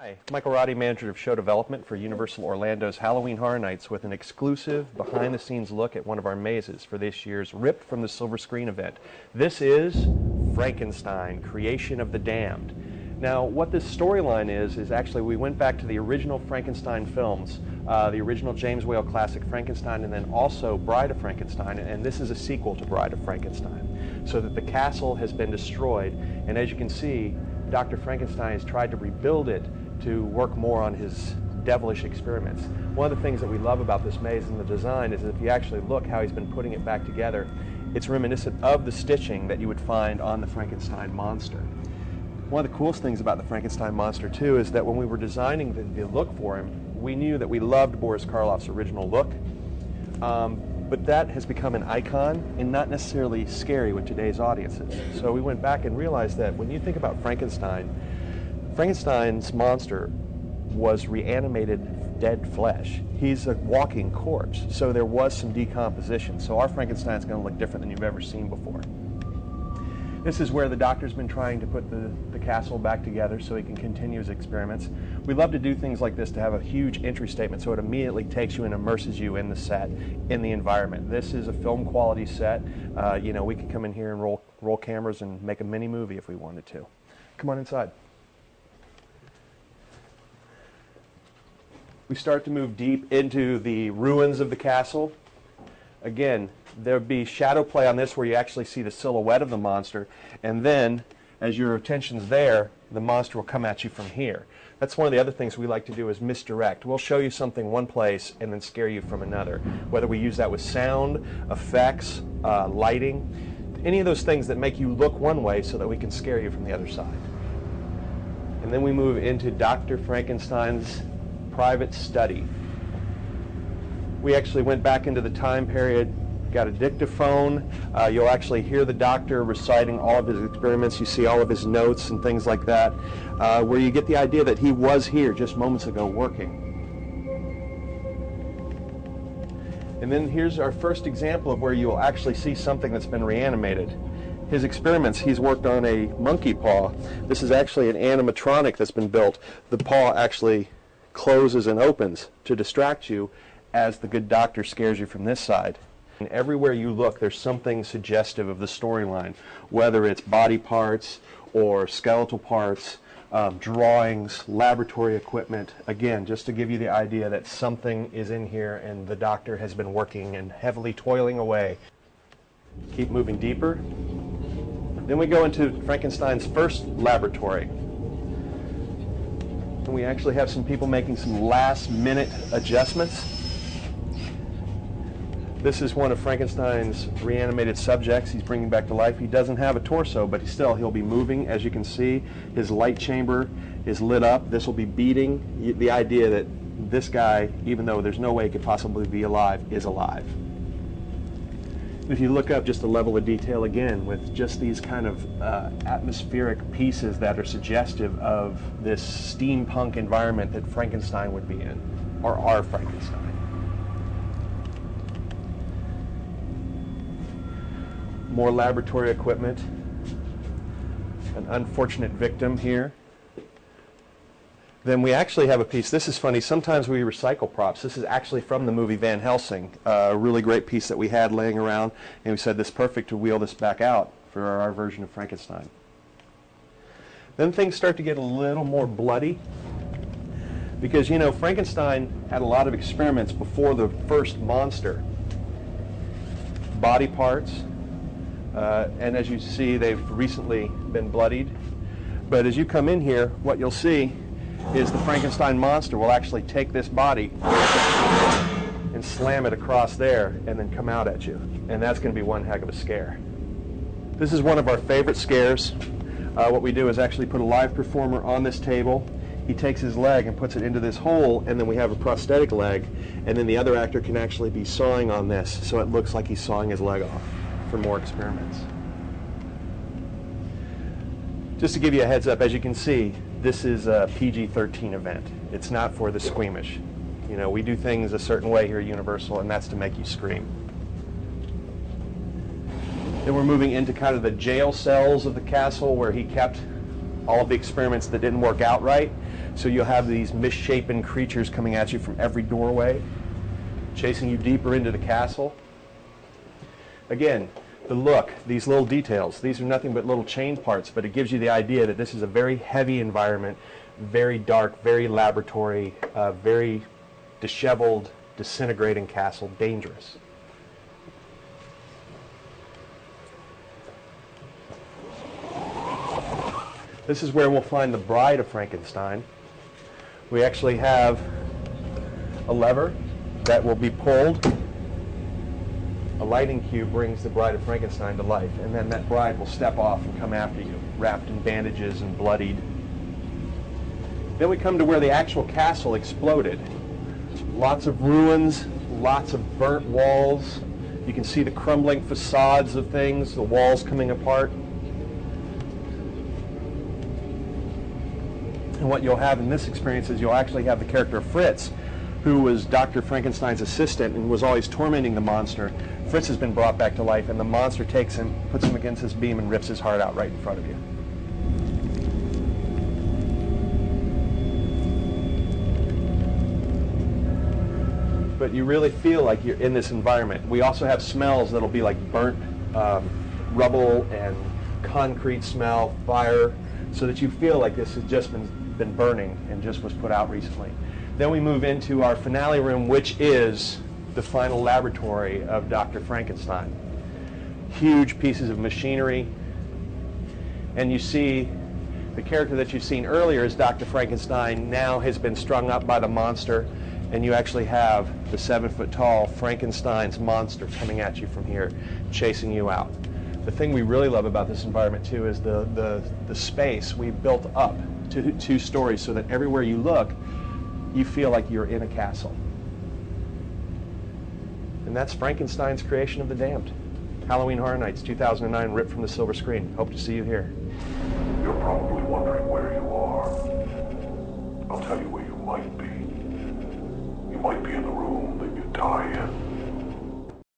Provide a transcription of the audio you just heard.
Hi, Michael Roddy, Manager of Show Development for Universal Orlando's Halloween Horror Nights with an exclusive behind-the-scenes look at one of our mazes for this year's Ripped from the Silver Screen event. This is Frankenstein, Creation of the Damned. Now, what this storyline is actually we went back to the original Frankenstein films, the original James Whale classic Frankenstein, and then also Bride of Frankenstein, and this is a sequel to Bride of Frankenstein. So that the castle has been destroyed, and as you can see, Dr. Frankenstein has tried to rebuild it to work more on his devilish experiments. One of the things that we love about this maze and the design is that if you actually look how he's been putting it back together, it's reminiscent of the stitching that you would find on the Frankenstein monster. One of the coolest things about the Frankenstein monster too is that when we were designing the look for him, we knew that we loved Boris Karloff's original look, but that has become an icon and not necessarily scary with today's audiences. So we went back and realized that when you think about Frankenstein's monster was reanimated dead flesh. He's a walking corpse, so there was some decomposition. So our Frankenstein's going to look different than you've ever seen before. This is where the doctor's been trying to put the castle back together so he can continue his experiments. We love to do things like this to have a huge entry statement so it immediately takes you and immerses you in the set, in the environment. This is a film quality set. You know, we could come in here and roll cameras and make a mini movie if we wanted to. Come on inside. We start to move deep into the ruins of the castle. Again, there'll be shadow play on this where you actually see the silhouette of the monster, and then as your attention's there, the monster will come at you from here. That's one of the other things we like to do is misdirect. We'll show you something one place and then scare you from another. Whether we use that with sound, effects, lighting, any of those things that make you look one way so that we can scare you from the other side. And then we move into Dr. Frankenstein's private study. We actually went back into the time period, got a dictaphone. You'll actually hear the doctor reciting all of his experiments. You see all of his notes and things like that, where you get the idea that he was here just moments ago working. And then here's our first example of where you'll actually see something that's been reanimated. His experiments, he's worked on a monkey paw. This is actually an animatronic that's been built. The paw actually closes and opens to distract you as the good doctor scares you from this side. And everywhere you look, there's something suggestive of the storyline, whether it's body parts or skeletal parts, drawings, laboratory equipment. Again, just to give you the idea that something is in here and the doctor has been working and heavily toiling away. Keep moving deeper. Then we go into Frankenstein's first laboratory. And we actually have some people making some last-minute adjustments. This is one of Frankenstein's reanimated subjects he's bringing back to life. He doesn't have a torso, but he'll be moving. As you can see, his light chamber is lit up. This will be beating. The idea that this guy, even though there's no way he could possibly be alive, is alive. If you look up just the level of detail again with just these kind of atmospheric pieces that are suggestive of this steampunk environment that Frankenstein would be in, or our Frankenstein. More laboratory equipment. An unfortunate victim here. Then we actually have a piece. This is funny. Sometimes we recycle props. This is actually from the movie Van Helsing, a really great piece that we had laying around, and we said this is perfect to wheel this back out for our version of Frankenstein. Then things start to get a little more bloody because, you know, Frankenstein had a lot of experiments before the first monster. Body parts, and as you see, they've recently been bloodied. But as you come in here, what you'll see is the Frankenstein monster will actually take this body and slam it across there and then come out at you. And that's going to be one heck of a scare. This is one of our favorite scares. What we do is actually put a live performer on this table. He takes his leg and puts it into this hole, and then we have a prosthetic leg, and then the other actor can actually be sawing on this so it looks like he's sawing his leg off for more experiments. Just to give you a heads up, as you can see, this is a PG-13 event. It's not for the squeamish. You know, we do things a certain way here at Universal, and that's to make you scream. Then we're moving into kind of the jail cells of the castle where he kept all of the experiments that didn't work out right. So you'll have these misshapen creatures coming at you from every doorway, chasing you deeper into the castle. Again, the look, these little details, these are nothing but little chain parts, but it gives you the idea that this is a very heavy environment, very dark, very laboratory, very disheveled, disintegrating castle, dangerous. This is where we'll find the bride of Frankenstein. We actually have a lever that will be pulled. A lighting cube brings the bride of Frankenstein to life, and then that bride will step off and come after you, wrapped in bandages and bloodied. Then we come to where the actual castle exploded. Lots of ruins, lots of burnt walls. You can see the crumbling facades of things, the walls coming apart. And what you'll have in this experience is you'll actually have the character Fritz, who was Dr. Frankenstein's assistant and was always tormenting the monster. Fritz has been brought back to life, and the monster takes him, puts him against his beam, and rips his heart out right in front of you. But you really feel like you're in this environment. We also have smells that'll be like burnt rubble and concrete smell, fire, so that you feel like this has just been burning and just was put out recently. Then we move into our finale room, which is the final laboratory of Dr. Frankenstein. Huge pieces of machinery. And you see the character that you've seen earlier as Dr. Frankenstein now has been strung up by the monster, and you actually have the 7-foot-tall Frankenstein's monster coming at you from here, chasing you out. The thing we really love about this environment too is the space we built up to 2 stories so that everywhere you look, you feel like you're in a castle. And that's Frankenstein's Creation of the Damned. Halloween Horror Nights 2009, ripped from the silver screen. Hope to see you here. You're probably wondering where you are. I'll tell you where you might be. You might be in the room